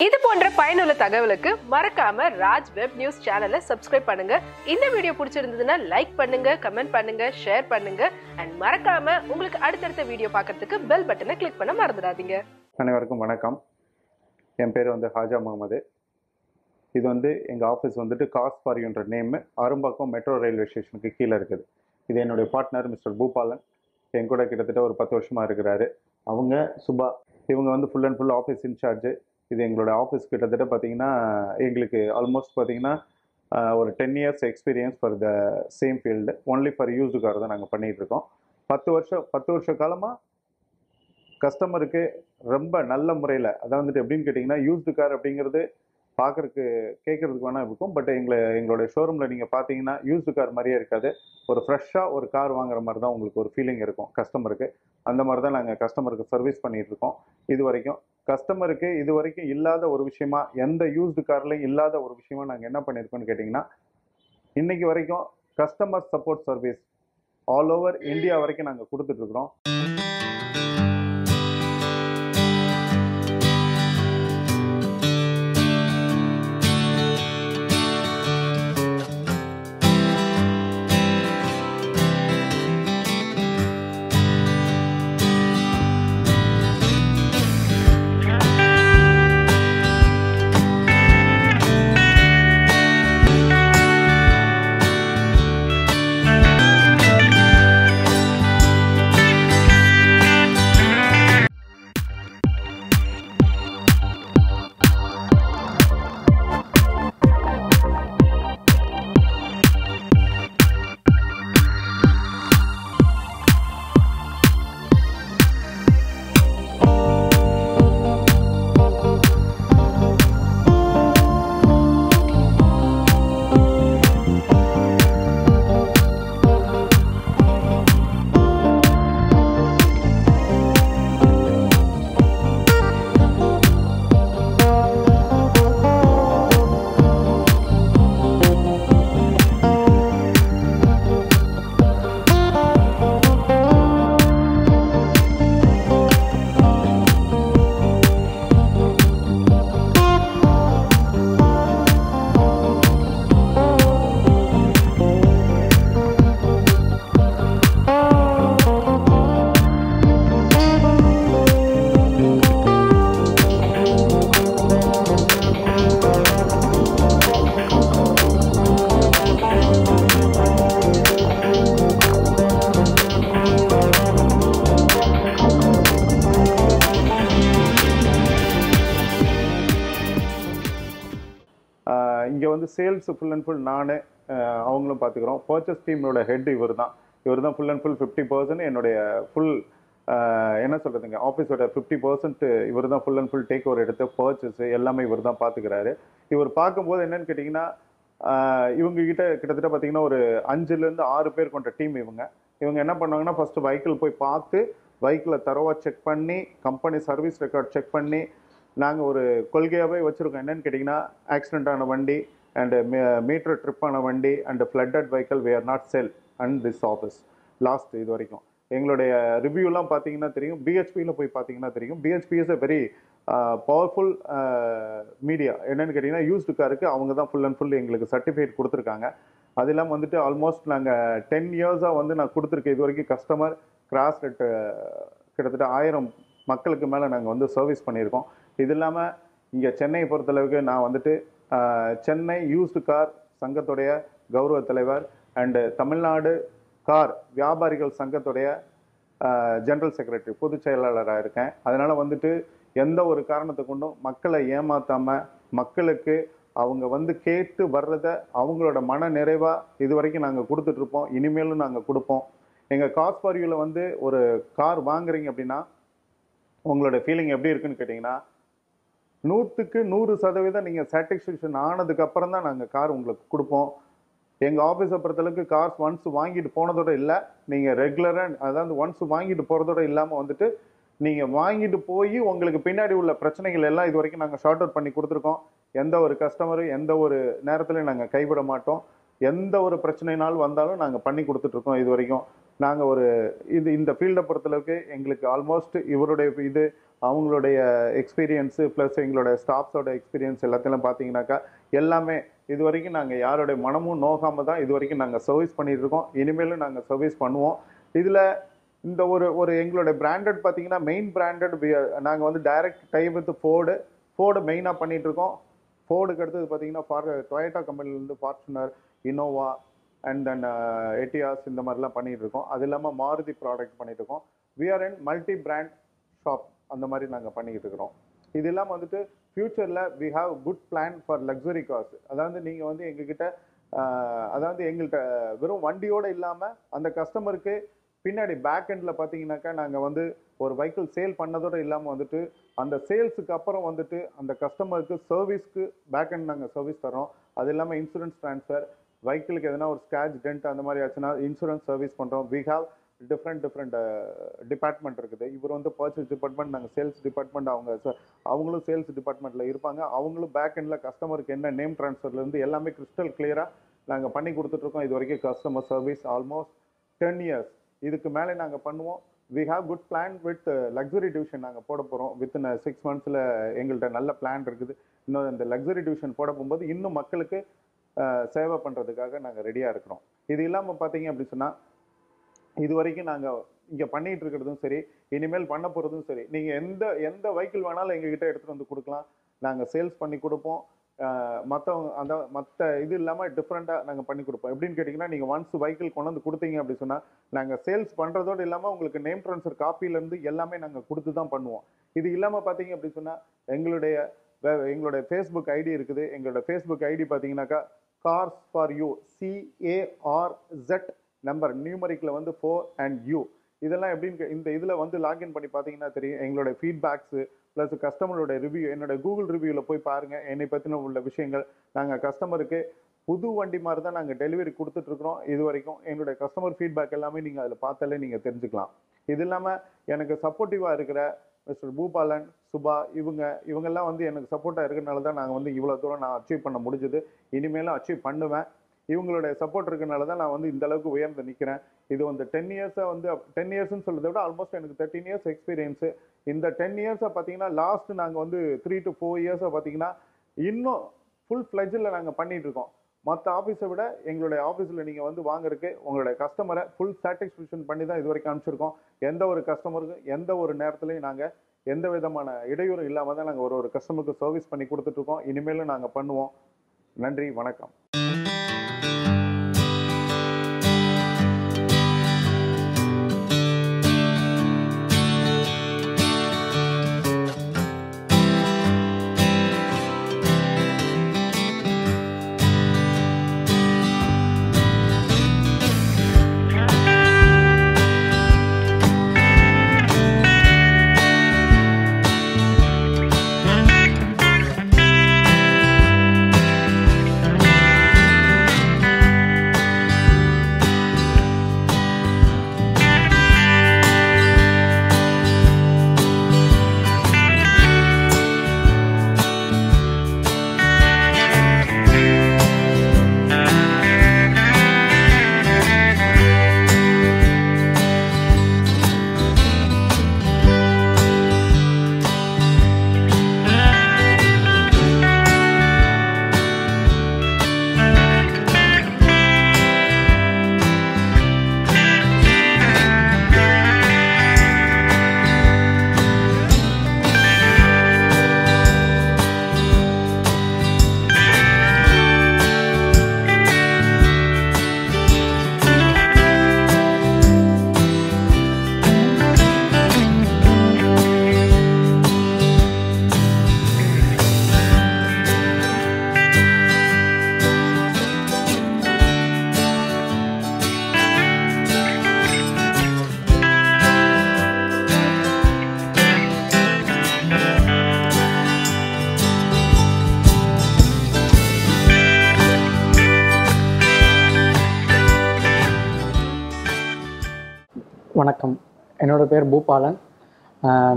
இது போன்ற பயனுள்ள தகவலுக்கு மறக்காம ராஜ் வெப் நியூஸ் சேனலை சப்ஸ்கிரைப் பண்ணுங்க. இந்த வீடியோ பிடிச்சிருந்ததுன்னா லைக் பண்ணுங்க, கமெண்ட் பண்ணுங்க, ஷேர் பண்ணுங்க அண்ட் மறக்காம உங்களுக்கு அடுத்தடுத்த வீடியோ பார்க்கறதுக்கு பெல் பட்டனை கிளிக் பண்ண மறந்துடாதீங்க. அனைவருக்கும் வணக்கம். என் பேர் ஹாஜா முகமது. இது எங்கள் ஆஃபீஸ் காஸ் ஃபார் யூன்ற நேம் அரும்பாக்கம் மெட்ரோ ரயில்வே ஸ்டேஷனுக்கு கீழே இருக்குது. இது என்னுடைய பார்ட்னர் மிஸ்டர் பூபாலன். என் கூட கிட்டத்தட்ட ஒரு 10 வருஷமாக இருக்கிறாரு. அவங்க சுபா, இவங்க full and full office incharge. இது எங்களோட ஆஃபீஸ் கிட்டத்தட்ட பார்த்தீங்கன்னா எங்களுக்கு ஆல்மோஸ்ட் பார்த்தீங்கன்னா ஒரு 10 years experience for the same field. Only for used car தான் நாங்கள் பண்ணிகிட்ருக்கோம். 10 வருஷ காலமாக கஸ்டமருக்கு ரொம்ப நல்ல முறையில், அதான் எப்படின்னு கேட்டிங்கன்னா, யூஸ்டு கார் அப்படிங்கிறது பார்க்குறதுக்கு கேட்குறதுக்கு வேணால் இருக்கும். பட் எங்களோட ஷோரூமில் நீங்கள் பார்த்தீங்கன்னா யூஸ்டு கார் மாதிரியே இருக்காது. ஒரு ஃப்ரெஷ்ஷாக ஒரு கார் வாங்குற மாதிரி தான் உங்களுக்கு ஒரு ஃபீலிங் இருக்கும் கஸ்டமருக்கு. அந்த மாதிரி தான் நாங்கள் கஸ்டமருக்கு சர்வீஸ் பண்ணிகிட்ருக்கோம். கஸ்டமருக்கு இது வரைக்கும் இல்லாத ஒரு விஷயமா, எந்த யூஸ்டு கார்லையும் இல்லாத ஒரு விஷயமா நாங்கள் என்ன பண்ணியிருக்கோம்னு கேட்டிங்கன்னா, இன்றைக்கி வரைக்கும் customer support service all over India வரைக்கும் நாங்கள் கொடுத்துட்ருக்குறோம். இங்கே சேல்ஸ் ஃபுல் அண்ட் ஃபுல் நான் அவங்களும் பார்த்துக்கிறோம். பர்ச்சேஸ் டீமோட ஹெட் இவர் தான் ஃபுல் அண்ட் ஃபுல் 50%. என்னுடைய ஃபுல் என்ன சொல்கிறதுங்க, ஆஃபீஸோட 50% இவர் தான் full and full take over எடுத்து பர்ச்சேஸ் எல்லாமே இவர் தான் பார்த்துக்கிறாரு. இவர் பார்க்கும்போது என்னன்னு கேட்டிங்கன்னா, இவங்ககிட்ட கிட்டத்தட்ட பார்த்தீங்கன்னா ஒரு 5லேருந்து 6 பேர் கொண்ட டீம். இவங்க என்ன பண்ணுவாங்கன்னா, ஃபஸ்ட்டு வெஹிக்கிள் போய் பார்த்து வெஹிக்கிளை தரவாக செக் பண்ணி, கம்பெனி சர்வீஸ் ரெக்கார்ட் செக் பண்ணி, நாங்கள் ஒரு கொள்கையாகவே வச்சுருக்கோம். என்னென்னு கேட்டிங்கன்னா, ஆக்சிடென்ட் ஆன வண்டி அண்டு மீட்டர் ட்ரிப் ஆன வண்டி and flooded vehicle we are not sell and this office last. இது வரைக்கும் எங்களுடைய ரிவ்யூலாம் பார்த்தீங்கன்னா தெரியும். பிஹெச்பியில் போய் பார்த்தீங்கன்னா தெரியும். PHP is a very powerful media. என்னென்னு கேட்டிங்கன்னா, யூஸ்டு காருக்கு அவங்க தான் ஃபுல் அண்ட் ஃபுல் எங்களுக்கு சர்டிஃபிகேட் கொடுத்துருக்காங்க. அது இல்லாமல் ஆல்மோஸ்ட் நாங்கள் 10 yearsஆக நான் கொடுத்துருக்கேன். இது வரைக்கும் கஸ்டமர் கிராஸ் ரேட்டு கிட்டத்தட்ட 1000 மக்களுக்கு மேலே நாங்கள் சர்வீஸ் பண்ணியிருக்கோம். இது இல்லாமல் இங்கே சென்னையை பொறுத்தளவுக்கு நான் சென்னை யூஸ்டு கார் சங்கத்துடைய கௌரவ தலைவர் அண்டு தமிழ்நாடு கார் வியாபாரிகள் சங்கத்துடைய ஜெனரல் செக்ரட்டரி, பொதுச் செயலாளராக இருக்கேன். அதனால் எந்த ஒரு காரணத்தை கொண்டும் மக்களை ஏமாற்றாமல், மக்களுக்கு அவங்க கேட்டு வர்றதை அவங்களோட மன நிறைவாக இது வரைக்கும் நாங்கள் கொடுத்துட்ருப்போம். இனிமேலும் நாங்கள் கொடுப்போம். எங்கள் காஸ் ஃபார் யூவில் ஒரு கார் வாங்குறீங்க அப்படின்னா உங்களோட ஃபீலிங் எப்படி இருக்குன்னு கேட்டிங்கன்னா, 100க்கு 100% நீங்கள் சாட்டிஸ்ஃபேக்ஷன் ஆனதுக்கப்புறம் தான் நாங்கள் கார் உங்களுக்கு கொடுப்போம். எங்கள் ஆஃபீஸை பொறுத்தளவுக்கு கார்ஸ் ஒன்ஸ் வாங்கிட்டு போனதோட இல்லை, நீங்கள் ரெகுலராக அதாவது ஒன்ஸ் வாங்கிட்டு போகிறதோட இல்லாமல் நீங்கள் வாங்கிட்டு போய் உங்களுக்கு பின்னாடி உள்ள பிரச்சனைகள் எல்லாம் இது வரைக்கும் நாங்கள் ஷார்ட் அவுட் பண்ணி கொடுத்துருக்கோம். எந்த ஒரு கஸ்டமரும் எந்த ஒரு நேரத்துலையும் நாங்கள் கைவிட மாட்டோம். எந்த ஒரு பிரச்சனைனாலும் வந்தாலும் நாங்கள் பண்ணி கொடுத்துட்ருக்கோம். இது வரைக்கும் நாங்கள் ஒரு இந்த ஃபீல்டை பொறுத்தளவுக்கு எங்களுக்கு ஆல்மோஸ்ட் இவருடைய அவங்களுடைய எக்ஸ்பீரியன்ஸு ப்ளஸ் எங்களுடைய ஸ்டாஃப்ஸோட எக்ஸ்பீரியன்ஸ் எல்லாத்தையும் பார்த்தீங்கன்னாக்கா எல்லாமே இது வரைக்கும் நாங்கள் யாருடைய மனமும் நோகாமல் தான் இது வரைக்கும் நாங்கள் சர்வீஸ் பண்ணிட்டு இருக்கோம். இனிமேலும் நாங்கள் சர்வீஸ் பண்ணுவோம். இதில் இந்த ஒரு எங்களுடைய பிராண்டட் பார்த்தீங்கன்னா மெயின் பிராண்டட் நாங்கள் வந்து டைரக்ட் டை வித் ஃபோர்டு மெயினாக பண்ணிட்டு இருக்கோம். ஃபோர்டுக்கு அடுத்தது பார்த்தீங்கன்னா டொயோட்டா கம்பெனிலேருந்து Fortuner, Innova and then Etios இந்த மாதிரிலாம் பண்ணிட்டு இருக்கோம். அது இல்லாமல் மாருதி ப்ராடக்ட் பண்ணிட்டு இருக்கோம். We are in multi brand shop அந்த மாதிரி நாங்கள் பண்ணிக்கிட்டு இருக்கிறோம். இது இல்லாமல் வந்துட்டு ஃபியூச்சரில் we have good plan for luxury cars. அதாவது நீங்கள் வந்து எங்ககிட்ட அதாவது எங்கள்கிட்ட வெறும் வண்டியோடு இல்லாமல் அந்த கஸ்டமருக்கு பின்னாடி பேக் எண்டில் பார்த்தீங்கன்னாக்கா நாங்கள் வந்து ஒரு வெஹிக்கிள் சேல் பண்ணதோடு இல்லாமல் வந்துட்டு அந்த சேல்ஸுக்கு அப்புறம் வந்துட்டு அந்த கஸ்டமருக்கு சர்வீஸ்க்கு பேக் எண்ட் நாங்கள் சர்வீஸ் தரோம். அது இல்லாமல் இன்சூரன்ஸ் ட்ரான்ஸ்ஃபர், வெஹிக்கிளுக்கு எதனா ஒரு ஸ்க்ராட்ச் டென்ட் அந்த மாதிரி ஆச்சுன்னா இன்சூரன்ஸ் சர்வீஸ் பண்ணுறோம். வி ஹாவ் டிஃப்ரெண்ட் டிபார்ட்மெண்ட் இருக்குது. இவர் வந்து பர்ச்சேஸ் டிபார்ட்மெண்ட், நாங்கள் சேல்ஸ் டிபார்ட்மெண்ட், அவங்களும் சேல்ஸ் டிபார்ட்மெண்ட்டில் இருப்பாங்க. அவங்களும் பேக் எண்டில் கஸ்டமருக்கு என்ன நேம் ட்ரான்ஸ்ஃபர்லேருந்து எல்லாமே கிறிஸ்டல் கிளியராக நாங்கள் பண்ணி கொடுத்துட்ருக்கோம். இது வரைக்கும் கஸ்டமர் சர்வீஸ் ஆல்மோஸ்ட் 10 years. இதுக்கு மேலே நாங்கள் பண்ணுவோம். We have good plan with luxury division நாங்கள் போட போகிறோம். வித்தின் 6 months எங்கள்கிட்ட நல்ல பிளான் இருக்குது. இன்னும் இந்த லக்ஸரி டிவிஷன் போட போகும்போது இன்னும் மக்களுக்கு சேவை பண்ணுறதுக்காக நாங்கள் ரெடியாக இருக்கிறோம். இது இல்லாமல் பார்த்தீங்க அப்படி சொன்னால் இது வரைக்கும் நாங்கள் இங்கே பண்ணிகிட்டு இருக்கிறதும் சரி, இனிமேல் பண்ண போகிறதும் சரி, நீங்கள் எந்த வெஹிக்கிள் வேணாலும் எங்ககிட்ட எடுத்துகிட்டு வந்து கொடுக்கலாம். நாங்கள் சேல்ஸ் பண்ணி கொடுப்போம். மற்ற இது இல்லாமல் டிஃப்ரெண்ட்டாக நாங்கள் பண்ணி கொடுப்போம். எப்படின்னு கேட்டிங்கன்னா, நீங்கள் ஒன்ஸ் வெஹிக்கிள் கொண்டு வந்து கொடுத்தீங்க அப்படி சொன்னால் நாங்கள் சேல்ஸ் பண்ணுறதோடு இல்லாமல் உங்களுக்கு நேம் ட்ரான்ஸ்ஃபர் காப்பிலேருந்து எல்லாமே நாங்கள் கொடுத்து தான் பண்ணுவோம். இது இல்லாமல் பார்த்தீங்க அப்படி சொன்னால் எங்களுடைய ஃபேஸ்புக் ஐடி இருக்குது. எங்களோட ஃபேஸ்புக் ஐடி பார்த்தீங்கன்னாக்கா Carz for you, CARZ number நியூமரிக்கில் வந்து 4 and U. இதெல்லாம் எப்படின்னு இந்த இதில் வந்து லாகின் பண்ணி பார்த்தீங்கன்னா தெரியும். எங்களுடைய ஃபீட்பேக்ஸு ப்ளஸ் கஸ்டமரோட ரிவ்யூ, என்னோட கூகுள் ரிவ்யூவில் போய் பாருங்கள். என்னை பற்றின உள்ள விஷயங்கள். நாங்கள் கஸ்டமருக்கு புது வண்டி மாதிரி தான் நாங்கள் டெலிவரி கொடுத்துட்ருக்குறோம். இது வரைக்கும் எங்களுடைய கஸ்டமர் ஃபீட்பேக் எல்லாமே நீங்கள் அதில் பார்த்தாலே நீங்கள் தெரிஞ்சுக்கலாம். இது இல்லாமல் எனக்கு சப்போர்ட்டிவாக இருக்கிற மிஸ்டர் பூபாலன், சுபா இவங்கெல்லாம் வந்து எனக்கு சப்போர்ட்டாக இருக்கிறனால தான் நாங்கள் வந்து இவ்வளோ தூரம் நான் அச்சீவ் பண்ண முடிஞ்சது. இனிமேலும் அச்சீவ் பண்ணுவேன். இவங்களுடைய சப்போர்ட் இருக்கிறனால தான் நான் வந்து இந்த அளவுக்கு உயர்ந்து நிற்கிறேன். இது வந்து 10 years-ஆக வந்து 10 years-ன்னு சொல்றதை விட ஆல்மோஸ்ட் எனக்கு 13 years எக்ஸ்பீரியன்ஸு. இந்த 10 years-ஆக பார்த்தீங்கன்னா லாஸ்ட் நாங்கள் வந்து 3 to 4 years-ஆக பார்த்தீங்கன்னா இன்னும் ஃபுல் ஃப்ளெஜில் நாங்கள் பண்ணிட்டு இருக்கோம். மற்ற ஆஃபீஸை விட எங்களுடைய ஆஃபீஸில் நீங்கள் வந்து வாங்குறதுக்கு உங்களுடைய கஸ்டமரை ஃபுல் சாட்டிஸ்ஃபேக்ஷன் பண்ணி தான் இது வரைக்கும் அனுப்பிச்சிருக்கோம். எந்த ஒரு கஸ்டமருக்கும் எந்த ஒரு நேரத்துலையும் நாங்கள் எந்த விதமான இடையூறும் இல்லாமல் தான் நாங்கள் ஒரு கஸ்டமருக்கு சர்வீஸ் பண்ணி கொடுத்துட்ருக்கோம். இனிமேலும் நாங்கள் பண்ணுவோம். நன்றி, வணக்கம். வணக்கம், என்னோடய பேர் பூபாலன்.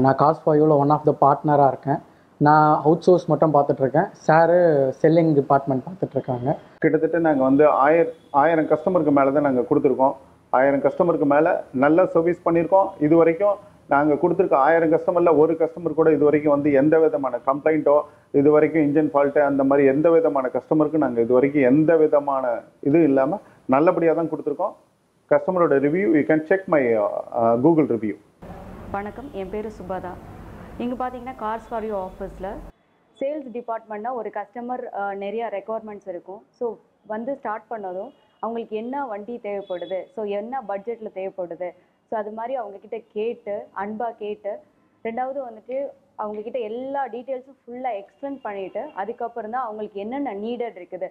நான் கார்ஸ் ஃபார் யூவில் ஒன் ஆஃப் த பார்ட்னராக இருக்கேன். நான் அவுட் சோர்ஸ் மட்டும் பார்த்துட்ருக்கேன். சாரு செல்லிங் டிபார்ட்மெண்ட் பார்த்துட்ருக்காங்க. கிட்டத்தட்ட நாங்கள் வந்து 1000 கஸ்டமருக்கு மேலே தான் நாங்கள் கொடுத்துருக்கோம். 1000 கஸ்டமருக்கு மேலே நல்ல சர்வீஸ் பண்ணியிருக்கோம். இது வரைக்கும் நாங்கள் கொடுத்துருக்க 1000 கஸ்டமரில் ஒரு கஸ்டமர் கூட இது வரைக்கும் வந்து எந்த விதமான கம்ப்ளைண்ட்டோ, இது வரைக்கும் இன்ஜின் ஃபால்ட்டு அந்த மாதிரி எந்த விதமான கஸ்டமருக்கு நாங்கள் இது வரைக்கும் எந்த விதமான இது இல்லாமல் நல்லபடியாக தான் கொடுத்துருக்கோம். கஸ்டமரோட review you can check my Google review. வணக்கம், என் பேர் சுபதா. இங்கே பார்த்தீங்கன்னா கார்ஸ் ஃபார் யூ ஆஃபீஸில் சேல்ஸ் டிபார்ட்மெண்ட்னா ஒரு கஸ்டமர் நிறைய ரெக்குவயர்மெண்ட்ஸ் இருக்கும். ஸோ வந்து ஸ்டார்ட் பண்ணதும் அவங்களுக்கு என்ன வண்டி தேவைப்படுது, ஸோ என்ன பட்ஜெட்டில் தேவைப்படுது, ஸோ அது மாதிரி அவங்கக்கிட்ட கேட்டு அன்பாக கேட்டு, ரெண்டாவது வந்துட்டு அவங்கக்கிட்ட எல்லா டீட்டெயில்ஸும் ஃபுல்லாக எக்ஸ்பிளைன் பண்ணிவிட்டு அதுக்கப்புறம் தான் அவங்களுக்கு என்னென்ன நீடட் இருக்குது.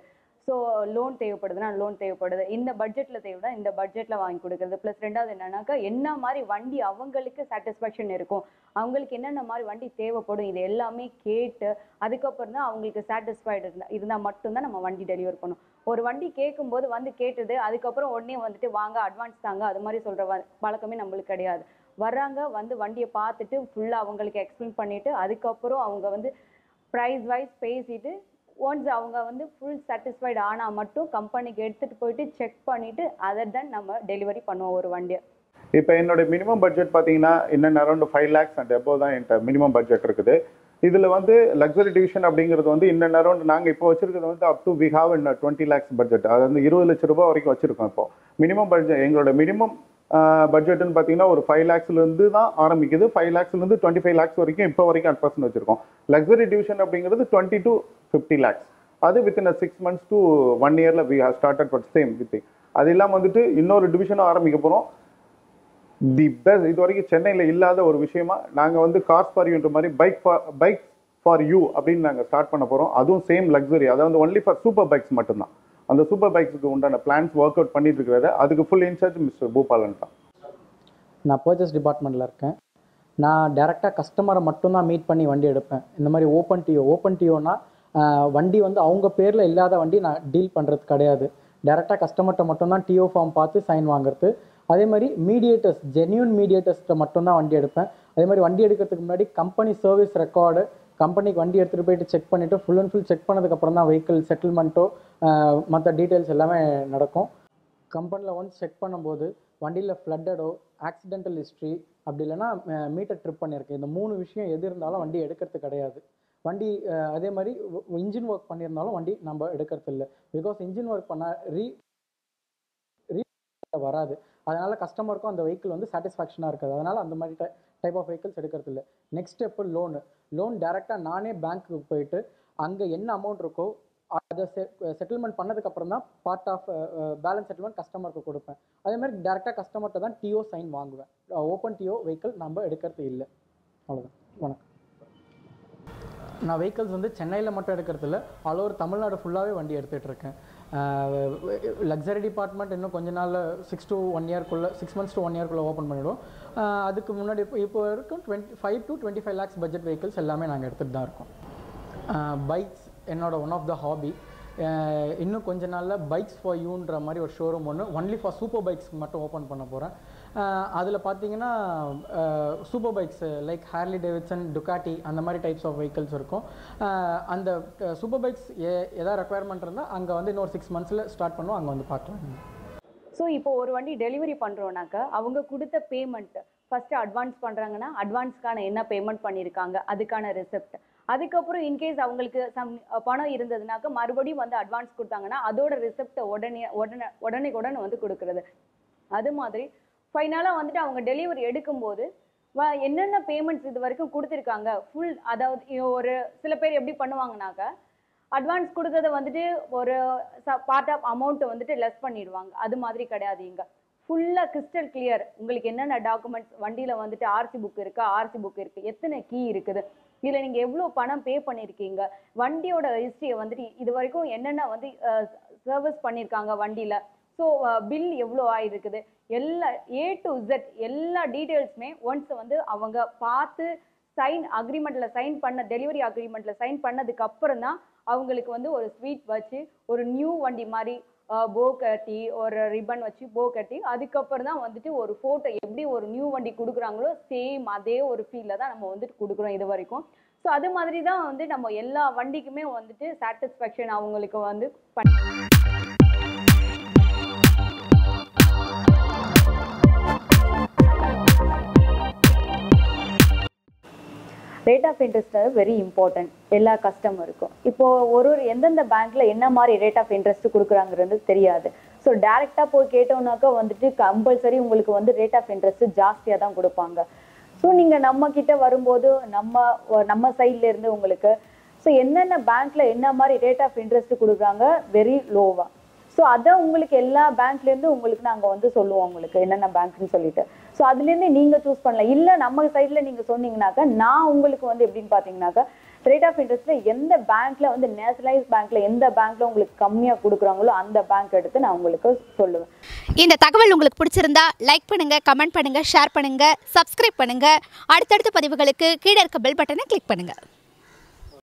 ஸோ லோன் தேவைப்படுதுன்னா லோன் தேவைப்படுது, இந்த பட்ஜெட்டில் தேவைன்னா இந்த பட்ஜெட்டில் வாங்கி கொடுக்குறது. ப்ளஸ் ரெண்டாவது என்னன்னாக்கா என்ன மாதிரி வண்டி அவங்களுக்கு சாட்டிஸ்ஃபேக்ஷன் இருக்கும், அவங்களுக்கு என்னென்ன மாதிரி வண்டி தேவைப்படும், இது எல்லாமே கேட்டு அதுக்கப்புறம் தான் அவங்களுக்கு சாட்டிஸ்ஃபைடு இருந்தால் மட்டும்தான் நம்ம வண்டி டெலிவர் பண்ணும். ஒரு வண்டி கேட்கும்போது வந்து கேட்டது அதுக்கப்புறம் உடனே வந்துட்டு வாங்க அட்வான்ஸ் தாங்க அது மாதிரி சொல்கிற பழக்கமே நம்மளுக்கு கிடையாது. வர்றாங்க, வந்து வண்டியை பார்த்துட்டு ஃபுல்லாக அவங்களுக்கு எக்ஸ்பிளைன் பண்ணிவிட்டு அதுக்கப்புறம் அவங்க வந்து ப்ரைஸ் வைஸ் பேசிட்டு ஒன்ஸ் அவங்க வந்து ஃபுல் சாட்டிஸ்ஃபைடு ஆனால் மட்டும் கம்பெனிக்கு எடுத்துகிட்டு போயிட்டு செக் பண்ணிவிட்டு அதை தான் நம்ம டெலிவரி பண்ணுவோம் ஒரு வண்டியை. இப்போ என்னோட மினிமம் பட்ஜெட் பார்த்தீங்கன்னா இன்னும் அரௌண்ட் 5 lakhs அண்ட் எபோவ் தான் என்கிட்ட மினிமம் பட்ஜெட் இருக்குது. இதில் வந்து லக்ஸரி டிவிஷன் அப்படிங்கிறது வந்து இன்னும் அரௌண்ட் நாங்கள் இப்போ வச்சிருக்கிறது வந்து up to we have in 20 lakhs budget. அது வந்து 20 லட்ச ரூபாய் வரைக்கும் வச்சிருக்கோம். இப்போ மினிமம் பட்ஜெட் எங்களோட மினிமம் பட்ஜெட்னு பார்த்தீங்கன்னா ஒரு 5 lakhsலேருந்து தான் ஆரம்பிக்குது. 5 lakhsலேருந்து 25 lakhs வரைக்கும் இப்போ வரைக்கும் அட் பர்சன்ட் வச்சிருக்கோம். லக்ஸரி டிவிஷன் அப்படிங்கிறது 20 to 50 lakhs. அது within 6 months to 1 year we have started for same with. அது இல்லாமல் வந்துட்டு இன்னொரு டிவிஷனும் ஆரம்பிக்க போகிறோம். தி பெஸ்ட் இது வரைக்கும் சென்னையில் இல்லாத ஒரு விஷயமா நாங்கள் வந்து கார்ஸ் ஃபார் யூன்ற மாதிரி பைக் ஃபார் யூ அப்படின்னு நாங்கள் ஸ்டார்ட் பண்ண போகிறோம். அதுவும் சேம் லக்ஸரி, அதாவது ஒன்லி ஃபார் சூப்பர் பைக்ஸ் மட்டும்தான். அந்த சூப்பர் பைக்ஸுக்கு உண்டான பிளான்ஸ் ஒர்க் அவுட் பண்ணிட்டு இருக்கிறாரு. அதுக்கு ஃபுல் இன்சார்ஜ் மிஸ்டர் பூபாலன் தான். நான் பர்ச்சேஸ் டிபார்ட்மெண்ட்டில் இருக்கேன். நான் டேரெக்டாக கஸ்டமரை மட்டும்தான் மீட் பண்ணி வண்டி எடுப்பேன். இந்த மாதிரி ஓப்பன் டிஓனா வண்டி வந்து அவங்க பேரில் இல்லாத வண்டி நான் டீல் பண்ணுறது கிடையாது. டேரெக்டாக கஸ்டமர்கிட்ட மட்டும்தான் டிஓ ஃபார்ம் பார்த்து சைன் வாங்குறது. அதே மாதிரி மீடியேட்டர்ஸ், ஜென்யூன் மீடியேட்டர்ஸ்கிட்ட மட்டும்தான் வண்டி எடுப்பேன். அதே மாதிரி வண்டி எடுக்கிறதுக்கு முன்னாடி கம்பெனி சர்வீஸ் ரெக்கார்டு, கம்பெனிக்கு வண்டி எடுத்துகிட்டு போயிட்டு செக் பண்ணிவிட்டு ஃபுல் அண்ட் ஃபுல் செக் பண்ணதுக்கப்புறம் தான் வெஹிக்கிள் செட்டில்மெண்ட்டோ மற்ற டீட்டெயில்ஸ் எல்லாமே நடக்கும். கம்பெனியில் ஒன்ஸ் செக் பண்ணும்போது வண்டியில் ஃப்ளட்டடோ, ஆக்சிடென்டல் ஹிஸ்ட்ரி, அப்படி இல்லைன்னா மீட்டர் ட்ரிப் பண்ணியிருக்கேன், இந்த 3 விஷயம் எது இருந்தாலும் வண்டி எடுக்கிறது கிடையாது. வண்டி அதே மாதிரி இன்ஜின் ஒர்க் பண்ணியிருந்தாலும் வண்டி நம்ம எடுக்கிறது இல்லை. பிகாஸ் இன்ஜின் ஒர்க் பண்ண வராது. அதனால் கஸ்டமருக்கும் அந்த வெஹிக்கிள் வந்து சாட்டிஸ்ஃபேக்ஷனாக இருக்காது. அதனால் அந்த மாதிரி டைப் ஆஃப் வெஹிக்கிள்ஸ் எடுக்கிறது இல்லை. நெக்ஸ்ட் ஸ்டெப்பு லோன் டேரெக்டாக நானே பேங்க்குக்கு போயிட்டு அங்கே என்ன அமௌண்ட் இருக்கோ அதை செட்டில்மெண்ட் பண்ணதுக்கப்புறம் தான் பார்ட் ஆஃப் பேலன்ஸ் செட்டில்மெண்ட் கஸ்டமருக்கு கொடுப்பேன். அதே மாதிரி டேரெக்டாக கஸ்டமர்கிட்ட தான் டிஓ சைன் வாங்குவேன். ஓப்பன் டிஓ வெஹிக்கிள் நம்ம எடுக்கிறது இல்லை. அவ்வளோதான். வணக்கம். நான் வெஹிக்கிள்ஸ் வந்து சென்னையில் மட்டும் எடுக்கிறது இல்லை, ஆல் ஓவர் தமிழ்நாடு ஃபுல்லாகவே வண்டி எடுத்துகிட்டு இருக்கேன். லக்ஸரி டிபார்ட்மெண்ட் இன்னும் கொஞ்ச நாளில் 6 months to 1 year ஓப்பன் பண்ணிவிடுவோம். அதுக்கு முன்னாடி இப்போ வரைக்கும் 25 to 25 lakhs பட்ஜெட் வெஹிக்கிள்ஸ் எல்லாமே நாங்கள் எடுத்துகிட்டு தான் இருக்கோம். பைக்ஸ் என்னோட ஒன் ஆஃப் த ஹாபி. இன்னும் கொஞ்ச நாளில் பைக்ஸ் ஃபார் யூன்ற மாதிரி ஒரு showroom only for super bikes மட்டும் ஓப்பன் பண்ண போகிறேன். அதில் பார்த்தீங்கன்னா super bikes like Harley Davidson, Ducati அந்த மாதிரி டைப்ஸ் ஆஃப் வெஹிக்கிள்ஸ் இருக்கும். அந்த சூப்பர் பைக்ஸ் எதாவது ரெக்குயர்மெண்ட் இருந்தால் அங்கே வந்து இன்னொரு 6 months ஸ்டார்ட் பண்ணுவோம், அங்கே வந்து பார்க்கலாம். ஸோ இப்போ ஒரு வண்டி டெலிவரி பண்ணுறோன்னாக்கா அவங்க கொடுத்த பேமெண்ட் ஃபஸ்ட்டு அட்வான்ஸ் பண்ணுறாங்கன்னா அட்வான்ஸ்க்கான என்ன பேமெண்ட் பண்ணியிருக்காங்க அதுக்கான ரெசிப்ட், அதுக்கப்புறம் இன்கேஸ் அவங்களுக்கு பணம் இருந்ததுனாக்கா மறுபடியும் வந்து அட்வான்ஸ் கொடுத்தாங்கன்னா அதோட ரிசிப்டை உடனே வந்து கொடுக்குறது. அது மாதிரி ஃபைனலாக வந்துட்டு அவங்க டெலிவரி எடுக்கும்போது என்னென்ன பேமெண்ட்ஸ் இது வரைக்கும் கொடுத்துருக்காங்க ஃபுல், அதாவது ஒரு சில பேர் எப்படி பண்ணுவாங்கனாக்கா அட்வான்ஸ் கொடுக்கறத வந்துட்டு ஒரு பார்ட் ஆஃப் அமௌண்ட்டை வந்துட்டு லெஸ் பண்ணிடுவாங்க. அது மாதிரி கிடையாது. இங்கே ஃபுல்லாக கிறிஸ்டல் கிளியர் உங்களுக்கு என்னென்ன டாக்குமெண்ட்ஸ் வண்டியில் வந்துட்டு ஆர்சி புக் இருக்குது, எத்தனை கீ இருக்குது, இதில் நீங்கள் எவ்வளோ பணம் பே பண்ணியிருக்கீங்க, வண்டியோட ஹிஸ்ட்ரியை வந்துட்டு இது வரைக்கும் என்னென்ன வந்து சர்வீஸ் பண்ணியிருக்காங்க வண்டியில், ஸோ பில் எவ்வளோ ஆகிருக்குது, எல்லா A to Z எல்லா டீட்டெயில்ஸுமே ஒன்ஸ் வந்து அவங்க பார்த்து டெலிவரி அக்ரிமெண்ட்டில் சைன் பண்ணதுக்கப்புறம் தான் அவங்களுக்கு வந்து ஒரு ஸ்வீட் வச்சு ஒரு நியூ வண்டி மாதிரி போ கட்டி ஒரு ரிப்பன் வச்சு போ கட்டி அதுக்கப்புறம் தான் வந்துட்டு ஒரு ஃபோட்டோ எப்படி ஒரு நியூ வண்டி கொடுக்குறாங்களோ சேம் அதே ஒரு ஃபீலில் தான் நம்ம வந்துட்டு கொடுக்குறோம் இது வரைக்கும். ஸோ அது மாதிரி தான் வந்து நம்ம எல்லா வண்டிக்குமே வந்துட்டு சாட்டிஸ்ஃபேக்ஷன் அவங்களுக்கு வந்து rate of interest very important எல்லா கஸ்டமருக்கும். இப்போது எந்தெந்த பேங்க்கில் என்ன மாதிரி ரேட் ஆஃப் இன்ட்ரெஸ்ட் கொடுக்குறாங்கிறது தெரியாது. ஸோ டேரெக்டாக போய் கேட்டோம்னாக்கா வந்துட்டு கம்பல்சரி உங்களுக்கு வந்து ரேட் ஆஃப் இன்ட்ரெஸ்ட் ஜாஸ்தியாக தான் கொடுப்பாங்க. ஸோ நீங்கள் நம்மக்கிட்ட வரும்போது நம்ம சைட்லேருந்து உங்களுக்கு ஸோ என்னென்ன பேங்க்கில் என்ன மாதிரி ரேட் ஆஃப் இன்ட்ரெஸ்ட் கொடுக்குறாங்க வெரி லோவாக. ஸோ அதை உங்களுக்கு எல்லா பேங்க்லேருந்து உங்களுக்கு நாங்கள் வந்து சொல்லுவோம் உங்களுக்கு என்னென்ன பேங்க்னு சொல்லிட்டு. ஸோ அதுலேருந்து நீங்கள் சூஸ் பண்ணலாம். இல்லை நம்ம சைடில் நீங்கள் சொன்னீங்கன்னாக்கா நான் உங்களுக்கு வந்து எப்படின்னு பார்த்தீங்கன்னாக்கா ரேட் ஆஃப் இன்ட்ரெஸ்ட்டில் எந்த பேங்க்கில் வந்து நேஷனலைஸ் பேங்க்கில் எந்த பேங்க்கில் உங்களுக்கு கம்மியாக கொடுக்குறாங்களோ அந்த பேங்க் எடுத்து நான் உங்களுக்கு சொல்லுவேன். இந்த தகவல் உங்களுக்கு பிடிச்சிருந்தா லைக் பண்ணுங்கள், கமெண்ட் பண்ணுங்கள், ஷேர் பண்ணுங்கள், சப்ஸ்கிரைப் பண்ணுங்கள். அடுத்தடுத்த பதிவுகளுக்கு கீழே இருக்க பெல் பட்டனை கிளிக் பண்ணுங்கள்.